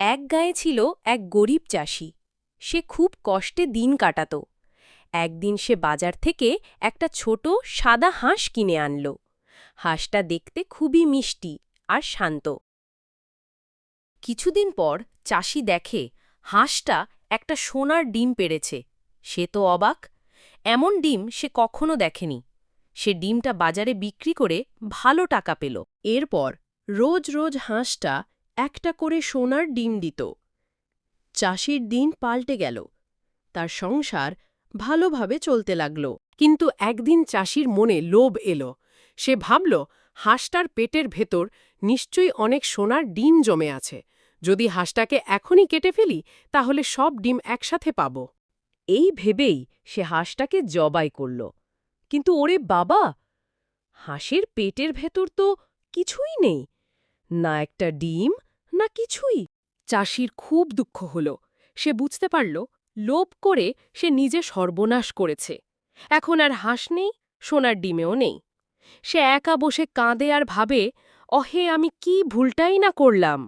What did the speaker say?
এক গাঁয়ে ছিল এক গরিব চাষি। সে খুব কষ্টে দিন কাটাত। একদিন সে বাজার থেকে একটা ছোট সাদা হাঁস কিনে আনল। হাঁসটা দেখতে খুবই মিষ্টি আর শান্ত। কিছুদিন পর চাষি দেখে হাঁসটা একটা সোনার ডিম পেড়েছে। সে তো অবাক, এমন ডিম সে কখনো দেখেনি। সে ডিমটা বাজারে বিক্রি করে ভালো টাকা পেল। এরপর রোজ রোজ হাঁসটা একটা করে সোনার ডিম দিত। চাষির দিন পাল্টে গেল, তার সংসার ভালোভাবে চলতে লাগল। কিন্তু একদিন চাষির মনে লোভ এলো। সে ভাবল, হাঁসটার পেটের ভেতর নিশ্চয়ই অনেক সোনার ডিম জমে আছে। যদি হাঁসটাকে এখনই কেটে ফেলি তাহলে সব ডিম একসাথে পাব। এই ভেবেই সে হাঁসটাকে জবাই করল। কিন্তু ওরে বাবা, হাঁসের পেটের ভেতর তো কিছুই নেই, না একটা ডিম, না কিছুই। চাষির খুব দুঃখ হল। সে বুঝতে পারল, লোভ করে সে নিজে সর্বনাশ করেছে। এখন আর হাঁস নেই, সোনার ডিমেও নেই। সে একা বসে কাঁদে আর ভাবে, অহে আমি কি ভুলটাই না করলাম।